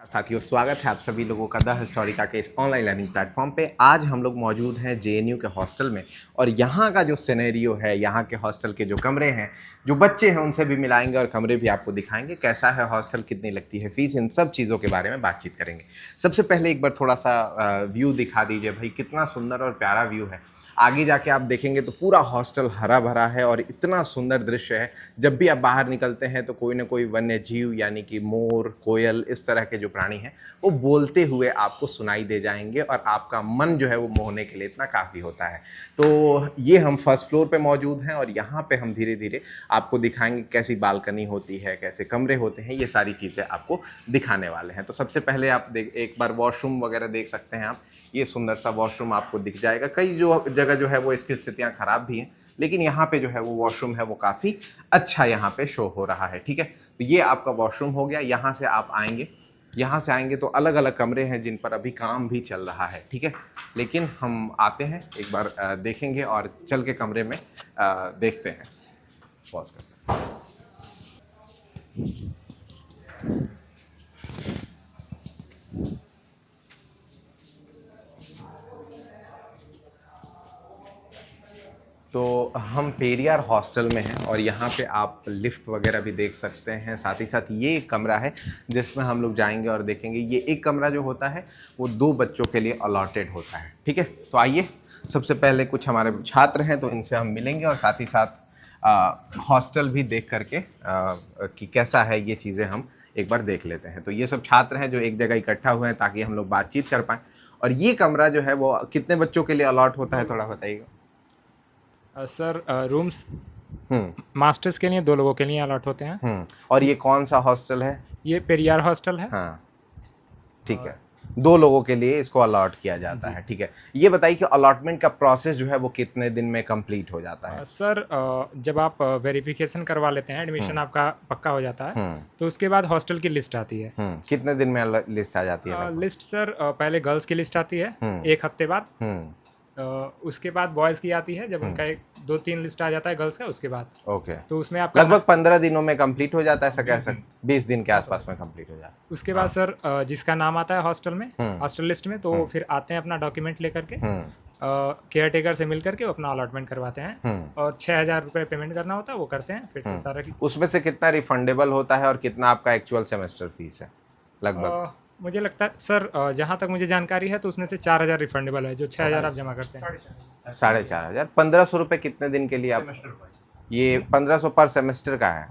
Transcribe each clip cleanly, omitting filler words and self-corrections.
साथियों, स्वागत है आप सभी लोगों का द हिस्टोरिका के इस ऑनलाइन लर्निंग प्लेटफॉर्म पे। आज हम लोग मौजूद हैं जेएनयू के हॉस्टल में और यहाँ का जो सिनेरियो है, यहाँ के हॉस्टल के जो कमरे हैं, जो बच्चे हैं, उनसे भी मिलाएंगे और कमरे भी आपको दिखाएंगे। कैसा है हॉस्टल, कितनी लगती है फीस, इन सब चीज़ों के बारे में बातचीत करेंगे। सबसे पहले एक बार थोड़ा सा व्यू दिखा दीजिए भाई, कितना सुंदर और प्यारा व्यू है। आगे जाके आप देखेंगे तो पूरा हॉस्टल हरा भरा है और इतना सुंदर दृश्य है। जब भी आप बाहर निकलते हैं तो कोई ना कोई वन्य जीव यानी कि मोर, कोयल, इस तरह के जो प्राणी हैं वो बोलते हुए आपको सुनाई दे जाएंगे और आपका मन जो है वो मोहने के लिए इतना काफ़ी होता है। तो ये हम फर्स्ट फ्लोर पे मौजूद हैं और यहाँ पे हम धीरे धीरे आपको दिखाएंगे कैसी बालकनी होती है, कैसे कमरे होते हैं, ये सारी चीज़ें आपको दिखाने वाले हैं। तो सबसे पहले आप एक बार वॉशरूम वगैरह देख सकते हैं आप। ये सुंदर सा वॉशरूम आपको दिख जाएगा। कई जो जगह जो है वो इसकी स्थितियाँ ख़राब भी हैं, लेकिन यहाँ पे जो है वो वॉशरूम है वो काफ़ी अच्छा यहाँ पे शो हो रहा है। ठीक है, तो ये आपका वॉशरूम हो गया। यहाँ से आप आएंगे, यहाँ से आएंगे तो अलग अलग कमरे हैं जिन पर अभी काम भी चल रहा है। ठीक है, लेकिन हम आते हैं एक बार देखेंगे और चल के कमरे में देखते हैं। पॉज कर सकते हैं। तो हम पेरियार हॉस्टल में हैं और यहाँ पे आप लिफ्ट वगैरह भी देख सकते हैं। साथ ही साथ ये एक कमरा है जिसमें हम लोग जाएंगे और देखेंगे। ये एक कमरा जो होता है वो 2 बच्चों के लिए अलॉटेड होता है। ठीक है, तो आइए, सबसे पहले कुछ हमारे छात्र हैं तो इनसे हम मिलेंगे और साथ ही साथ हॉस्टल भी देख करके कि कैसा है ये चीज़ें हम एक बार देख लेते हैं। तो ये सब छात्र हैं जो एक जगह इकट्ठा हुए हैं ताकि हम लोग बातचीत कर पाएँ। और ये कमरा जो है वो कितने बच्चों के लिए अलॉट होता है, थोड़ा बताइएगा। सर रूम्स हम्म। मास्टर्स के लिए 2 लोगों के लिए अलॉट होते हैं। और ये कौन सा हॉस्टल है? ये पेरियार हॉस्टल है। हाँ, ठीक है, 2 लोगों के लिए इसको अलॉट किया जाता है। ठीक है, ये बताइए कि अलॉटमेंट का प्रोसेस जो है वो कितने दिन में कंप्लीट हो जाता है? सर जब आप वेरिफिकेशन करवा लेते हैं, एडमिशन आपका पक्का हो जाता है, तो उसके बाद हॉस्टल की लिस्ट आती है। कितने दिन में लिस्ट आ जाती है लगभग? लिस्ट सर पहले गर्ल्स की लिस्ट आती है 1 हफ्ते बाद। उसके बाद बॉयज़ की आती है, जब उनका 2-3 लिस्ट आ जाता है गर्ल्स का, उसके बाद ओके, तो उसमें आपका लगभग 15 दिनों में कंप्लीट हो जाता है, ऐसा कह सकते? 20 दिन के आसपास में कंप्लीट हो जाता है। उसके बाद सर जिसका नाम आता है हॉस्टल में, हॉस्टल लिस्ट में, तो वो फिर आते हैं अपना डॉक्यूमेंट लेकर के, केयर टेकर से मिल करके वो अपना अलॉटमेंट करवाते हैं और 6,000 रुपये पेमेंट करना होता है, वो करते हैं फिर से सारा। उसमें से कितना रिफंडेबल होता है और कितना आपका एक्चुअल सेमेस्टर फीस है लगभग? मुझे लगता है सर, जहाँ तक मुझे जानकारी है तो उसमें से 4,000 रिफंडेबल है, जो 6,000 आप जमा करते हैं। 4,500। 1,500 रुपये कितने दिन के लिए आप? ये 1,500 पर सेमेस्टर का है?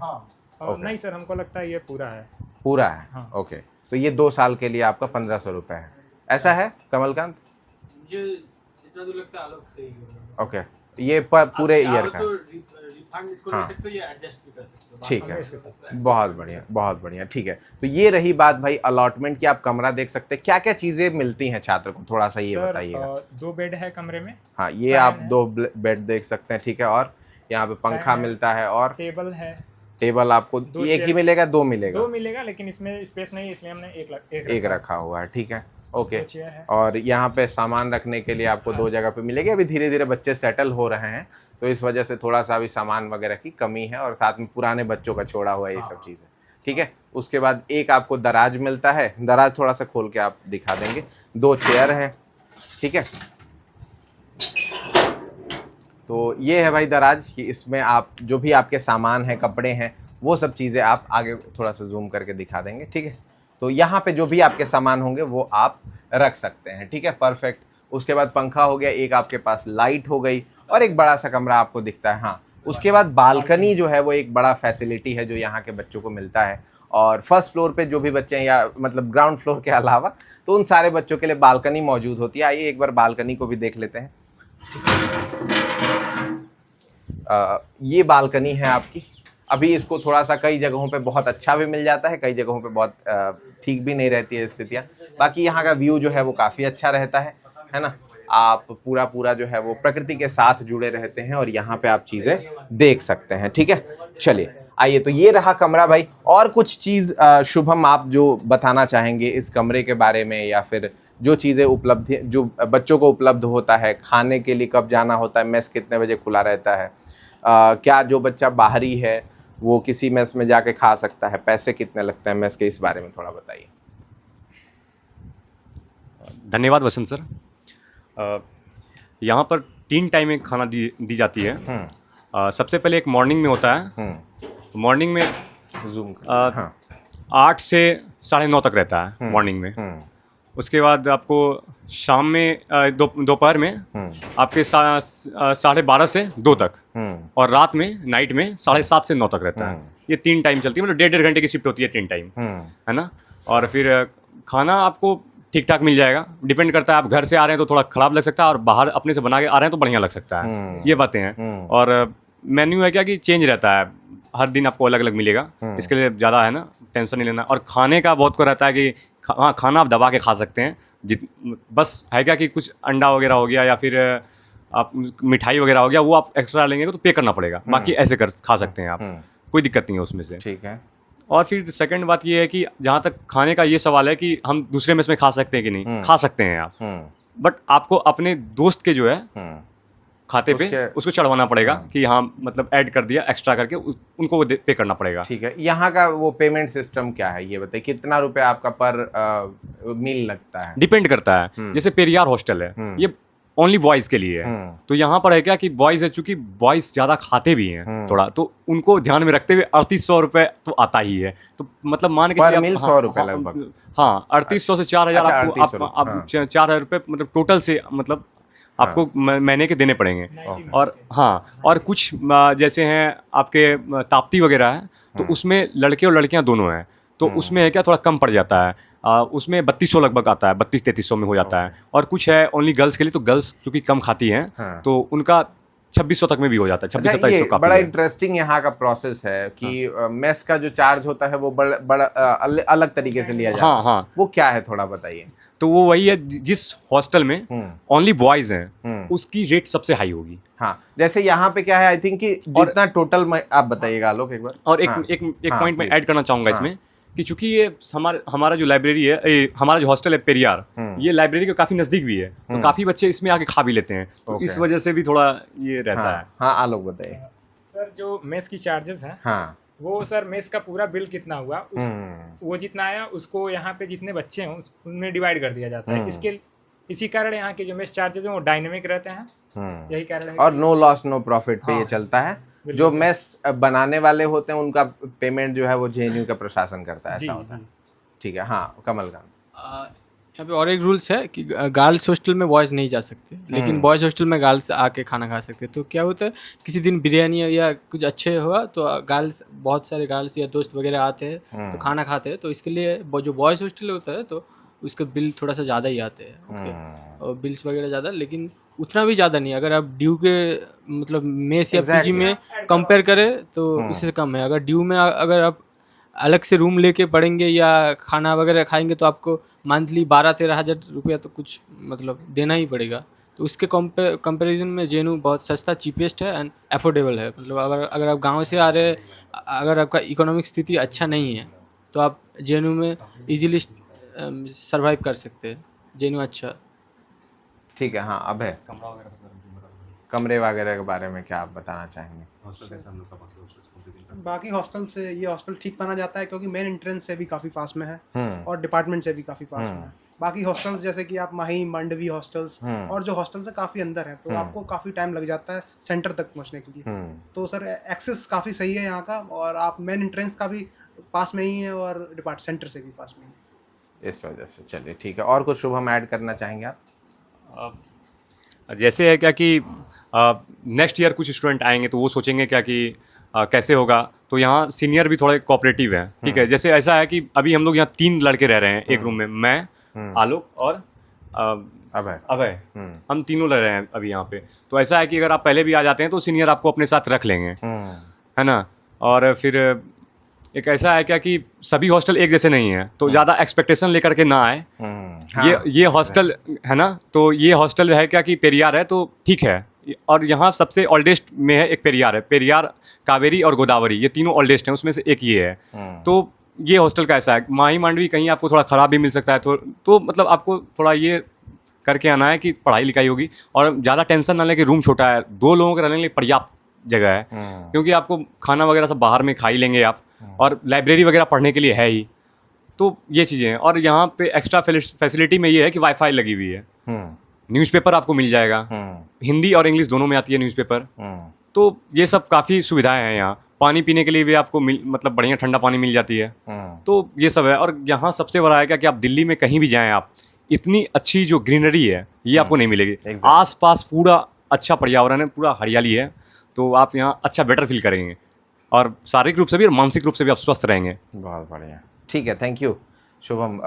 नहीं सर, हमको लगता है ये पूरा है। पूरा है। ओके, तो ये 2 साल के लिए आपका 1,500 रुपये है, ऐसा है कमलकांत? मुझे जितना दूर लगता है आलोक सही है। ओके, ये पूरे ईयर का? तो रिफंड इसको ले सकते हो या एडजस्ट भी कर सकते हो। ठीक है, बहुत बढ़िया, बहुत बढ़िया। ठीक है, तो ये रही बात भाई अलॉटमेंट की। आप कमरा देख सकते हैं, क्या क्या चीज़ें मिलती हैं छात्र को, थोड़ा सा ये बताइएगा। 2 बेड है कमरे में। हाँ, ये आप 2 बेड देख सकते हैं। ठीक है, और यहाँ पे पंखा मिलता है और टेबल है। टेबल आपको एक ही मिलेगा, 2 मिलेगा? 2 मिलेगा, लेकिन इसमें स्पेस नहीं है इसलिए हमने एक रखा हुआ है। ठीक है, ओके। चेयर है। और यहाँ पे सामान रखने के लिए आपको 2 जगह पे मिलेगी। अभी धीरे धीरे बच्चे सेटल हो रहे हैं तो इस वजह से थोड़ा सा अभी सामान वगैरह की कमी है और साथ में पुराने बच्चों का छोड़ा हुआ है ये सब चीज़ें। ठीक है, उसके बाद एक आपको दराज मिलता है। दराज थोड़ा सा खोल के आप दिखा देंगे। 2 चेयर है। ठीक है, तो ये है भाई दराज कि इसमें आप जो भी आपके सामान हैं, कपड़े हैं, वो सब चीज़ें आप आगे थोड़ा सा जूम करके दिखा देंगे। ठीक है, तो यहाँ पे जो भी आपके सामान होंगे वो आप रख सकते हैं। ठीक है, परफेक्ट। उसके बाद पंखा हो गया, एक आपके पास लाइट हो गई और एक बड़ा सा कमरा आपको दिखता है। हाँ, उसके बाद बालकनी जो है वो एक बड़ा फैसिलिटी है जो यहाँ के बच्चों को मिलता है। और फर्स्ट फ्लोर पे जो भी बच्चे हैं, या मतलब ग्राउंड फ्लोर के अलावा, तो उन सारे बच्चों के लिए बालकनी मौजूद होती है। आइए एक बार बालकनी को भी देख लेते हैं। ये बालकनी है आपकी। अभी इसको थोड़ा सा कई जगहों पे बहुत अच्छा भी मिल जाता है, कई जगहों पे बहुत ठीक भी नहीं रहती है स्थितियाँ। बाकी यहाँ का व्यू जो है वो काफ़ी अच्छा रहता है ना। आप पूरा जो है वो प्रकृति के साथ जुड़े रहते हैं और यहाँ पे आप चीज़ें देख सकते हैं। ठीक है, चलिए आइए, तो ये रहा कमरा भाई। और कुछ चीज़ शुभम आप जो बताना चाहेंगे इस कमरे के बारे में, या फिर जो चीज़ें उपलब्ध जो बच्चों को उपलब्ध होता है, खाने के लिए कब जाना होता है, मेस कितने बजे खुला रहता है, क्या जो बच्चा बाहरी है वो किसी मेस में जाके खा सकता है, पैसे कितने लगते हैं मेस के, इस बारे में थोड़ा बताइए। धन्यवाद वसंत सर। यहाँ पर 3 टाइम में खाना दी जाती है। सबसे पहले एक मॉर्निंग में होता है। मॉर्निंग में जूम 8 से 9:30 तक रहता है मॉर्निंग में। उसके बाद आपको शाम में दोपहर में आपके 12:30 से 2 तक, और रात में नाइट में 7:30 से 9 तक रहता है। ये 3 टाइम चलती है, मतलब 1.5 घंटे की शिफ्ट होती है 3 टाइम, है ना। और फिर खाना आपको ठीक ठाक मिल जाएगा। डिपेंड करता है, आप घर से आ रहे हैं तो थोड़ा ख़राब लग सकता है, और बाहर अपने से बना के आ रहे हैं तो बढ़िया लग सकता है। ये बातें हैं। और मेन्यू है क्या कि चेंज रहता है, हर दिन आपको अलग अलग मिलेगा। इसके लिए ज़्यादा है ना टेंशन नहीं लेना। और खाने का बहुत को रहता है कि हाँ, खाना आप दबा के खा सकते हैं। बस है क्या कि कुछ अंडा वगैरह हो गया या फिर आप मिठाई वगैरह हो गया, वो आप एक्स्ट्रा लेंगे तो पे करना पड़ेगा। बाकी ऐसे खा सकते हैं आप, कोई दिक्कत नहीं है उसमें से। ठीक है। और फिर सेकंड बात ये है कि जहाँ तक खाने का ये सवाल है कि हम दूसरे मेस में खा सकते हैं कि नहीं, खा सकते हैं आप। बट आपको अपने दोस्त के जो है खाते पे उसको चढ़वाना पड़ेगा कि हाँ, मतलब ऐड कर दिया एक्स्ट्रा करके, उनको पे करना पड़ेगा। ठीक है। यहाँ का वो पेमेंट सिस्टम क्या है ये बताइए, कितना रुपए आपका पर मील लगता है? डिपेंड करता है। जैसे पेरियार हॉस्टल है, ये ओनली बॉयज़ के लिए है। तो यहाँ पर है क्या कि बॉयज़ है, चूंकि बॉयज़ ज़्यादा खाते भी हैं थोड़ा, तो उनको ध्यान में रखते हुए 3800 रुपये तो आता ही है। तो मतलब मान के पर मील 100 रुपये लगभग। हाँ, 3800 से 4000 आपको 4000 रुपये मतलब टोटल से, मतलब आपको महीने के देने पड़ेंगे। और हाँ, और कुछ जैसे हैं आपके ताप्ती वगैरह है, तो उसमें लड़के और लड़कियां दोनों हैं, तो उसमें है क्या थोड़ा कम पड़ जाता है। उसमें 3200 लगभग आता है, 3200-3300 में हो जाता है। और कुछ है ओनली गर्ल्स के लिए, तो गर्ल्स चूँकि कम खाती हैं तो उनका 2600 तक में भी हो जाता है। 2600-2700 का बड़ा इंटरेस्टिंग यहाँ का प्रोसेस है कि मेस का जो चार्ज होता है वो बड़ा अलग तरीके से लिया जाता है। हाँ, वो क्या है थोड़ा बताइए। तो वो वही है, जिस हॉस्टल में ओनली बॉयज़ हैं उसकी रेट सबसे हाई होगी। हाँ, जैसे यहाँ पे क्या है, आई थिंक कि जितना टोटल में, आप बताइएगा आलोक एक बार। और एक पॉइंट में ऐड करना चाहूँगा इसमें कि चूंकि ये हमारा जो लाइब्रेरी है, हमारा जो हॉस्टल है पेरियार, ये लाइब्रेरी के काफ़ी नज़दीक भी है, तो काफ़ी बच्चे इसमें आके खा भी लेते हैं। तो इस वजह से भी थोड़ा ये रहता है। हाँ, आलोक बताइए। सर जो मेस की चार्जेस हैं, हाँ, वो सर मेस का पूरा बिल कितना हुआ, वो जितना आया उसको यहाँ पे जितने बच्चे हैं उनमें डिवाइड कर दिया जाता है। इसी कारण यहाँ के जो मेस चार्जेस हैं वो डायनेमिक रहते हैं। यही कारण है। और नो लॉस नो प्रॉफिट पे ये चलता है। जो मेस बनाने वाले होते हैं उनका पेमेंट जो है वो जेएनयू का प्रशासन करता है, ऐसा होता है। ठीक है। हाँ, कमल का यहाँ पे और एक रूल्स है कि गर्ल्स हॉस्टल में बॉयज़ नहीं जा सकते, लेकिन बॉयज़ हॉस्टल में गर्ल्स आके खाना खा सकते हैं। तो क्या होता है, किसी दिन बिरयानी या कुछ अच्छे हुआ तो गर्ल्स, बहुत सारे गर्ल्स या दोस्त वगैरह आते हैं तो खाना खाते हैं। तो इसके लिए जो बॉयज़ हॉस्टल होता है तो उसका बिल थोड़ा सा ज़्यादा ही आते हैं। और बिल्स वगैरह ज़्यादा, लेकिन उतना भी ज़्यादा नहीं। अगर आप ड्यू के मतलब मेस या पीजी में कंपेयर करें तो उससे कम है। अगर ड्यू में अगर आप अलग से रूम लेके पढ़ेंगे या खाना वगैरह खाएंगे तो आपको मंथली 12-13 हज़ार रुपया तो कुछ मतलब देना ही पड़ेगा। तो उसके कंपैरिजन में जेएनयू बहुत सस्ता, चीपेस्ट है एंड अफोर्डेबल है। मतलब अगर आप गांव से आ रहे हैं, अगर आपका इकोनॉमिक स्थिति अच्छा नहीं है तो आप जेएनयू में इजीली सर्वाइव कर सकते हैं। जेएनयू अच्छा। ठीक है। हाँ, अब है कमरे वगैरह के बारे में क्या आप बताना चाहेंगे? बाकी हॉस्टल से ये हॉस्टल ठीक माना जाता है क्योंकि मेन एंट्रेंस से भी काफ़ी पास में है और डिपार्टमेंट से भी काफ़ी पास में है। बाकी हॉस्टल्स जैसे कि आप माही, मांडवी हॉस्टल्स और जो हॉस्टल्स है काफ़ी अंदर है, तो आपको काफ़ी टाइम लग जाता है सेंटर तक पहुंचने के लिए। तो सर एक्सेस काफ़ी सही है यहाँ का, और आप मेन एंट्रेंस का भी पास में ही है और डिपार्ट सेंटर से भी पास में ही। इस वजह से चलिए ठीक है। और कुछ शुभम ऐड करना चाहेंगे आप? जैसे है क्या कि नेक्स्ट ईयर कुछ स्टूडेंट आएंगे तो वो सोचेंगे क्या कि कैसे होगा, तो यहाँ सीनियर भी थोड़े कोऑपरेटिव हैं। ठीक है, जैसे ऐसा है कि अभी हम लोग यहाँ 3 लड़के रह रहे हैं एक रूम में, मैं, आलोक और अभय। हम तीनों रह रहे हैं अभी यहाँ पे। तो ऐसा है कि अगर आप पहले भी आ जाते हैं तो सीनियर आपको अपने साथ रख लेंगे, है ना। और फिर एक ऐसा है क्या कि सभी हॉस्टल एक जैसे नहीं है, तो ज़्यादा एक्सपेक्टेशन लेकर के ना आए। ये हॉस्टल है ना, तो ये हॉस्टल है क्या कि पेरियार है तो ठीक है। और यहाँ सबसे ओल्डेस्ट में है एक पेरियार है, पेरियार, कावेरी और गोदावरी, ये तीनों ओल्डेस्ट हैं, उसमें से एक ये है। तो ये हॉस्टल का ऐसा है। माही मांडवी कहीं आपको थोड़ा ख़राब भी मिल सकता है, तो मतलब आपको थोड़ा ये करके आना है कि पढ़ाई लिखाई होगी और ज़्यादा टेंशन ना लें कि रूम छोटा है। 2 लोगों के रहने के लिए पर्याप्त जगह है, क्योंकि आपको खाना वगैरह सब बाहर में खा ही लेंगे आप, और लाइब्रेरी वगैरह पढ़ने के लिए है ही। तो ये चीज़ें हैं। और यहाँ पे एक्स्ट्रा फैसिलिटी में ये है कि वाईफाई लगी हुई है, न्यूज़पेपर आपको मिल जाएगा, हिंदी और इंग्लिश दोनों में आती है न्यूज़पेपर। तो ये सब काफ़ी सुविधाएं हैं यहाँ। पानी पीने के लिए भी आपको मतलब बढ़िया ठंडा पानी मिल जाती है। तो ये सब है। और यहाँ सबसे बड़ा है क्या कि आप दिल्ली में कहीं भी जाएं, आप इतनी अच्छी जो ग्रीनरी है ये आपको नहीं मिलेगी। आसपास पूरा अच्छा पर्यावरण है, पूरा हरियाली है, तो आप यहाँ अच्छा बेटर फील करेंगे और शारीरिक रूप से भी और मानसिक रूप से भी आप स्वस्थ रहेंगे। बहुत बढ़िया, ठीक है, थैंक यू शुभम।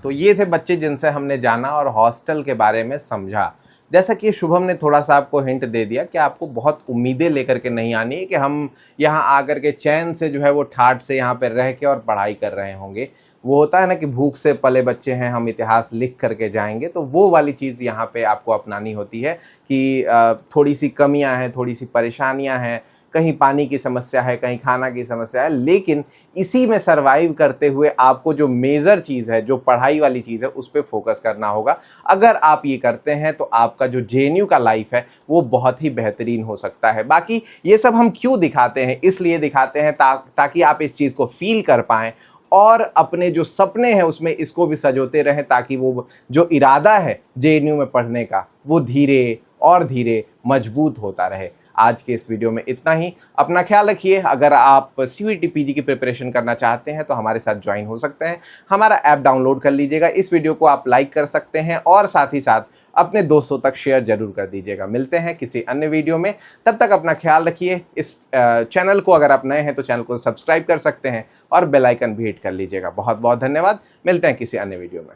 तो ये थे बच्चे जिनसे हमने जाना और हॉस्टल के बारे में समझा। जैसा कि शुभम ने थोड़ा सा आपको हिंट दे दिया कि आपको बहुत उम्मीदें लेकर के नहीं आनी है कि हम यहाँ आकर के चैन से जो है वो ठाठ से यहाँ पर रह के और पढ़ाई कर रहे होंगे। वो होता है ना कि भूख से पले बच्चे हैं, हम इतिहास लिख करके जाएंगे, तो वो वाली चीज़ यहाँ पे आपको अपनानी होती है कि थोड़ी सी कमियाँ हैं, थोड़ी सी परेशानियाँ हैं, कहीं पानी की समस्या है, कहीं खाना की समस्या है, लेकिन इसी में सरवाइव करते हुए आपको जो मेजर चीज़ है, जो पढ़ाई वाली चीज़ है, उस पर फोकस करना होगा। अगर आप ये करते हैं तो आपका जो जेएनयू का लाइफ है वो बहुत ही बेहतरीन हो सकता है। बाकी ये सब हम क्यों दिखाते हैं, इसलिए दिखाते हैं ताकि आप इस चीज़ को फील कर पाएँ और अपने जो सपने हैं उसमें इसको भी सजोते रहें, ताकि वो जो इरादा है जेएनयू में पढ़ने का वो धीरे और धीरे मजबूत होता रहे। आज के इस वीडियो में इतना ही। अपना ख्याल रखिए। अगर आप सीयूईटी पीजी की प्रिपरेशन करना चाहते हैं तो हमारे साथ ज्वाइन हो सकते हैं। हमारा ऐप डाउनलोड कर लीजिएगा। इस वीडियो को आप लाइक कर सकते हैं और साथ ही साथ अपने दोस्तों तक शेयर जरूर कर दीजिएगा। मिलते हैं किसी अन्य वीडियो में, तब तक अपना ख्याल रखिए। इस चैनल को अगर आप नए हैं तो चैनल को सब्सक्राइब कर सकते हैं और बेल आइकन भी हिट कर लीजिएगा। बहुत बहुत धन्यवाद। मिलते हैं किसी अन्य वीडियो में।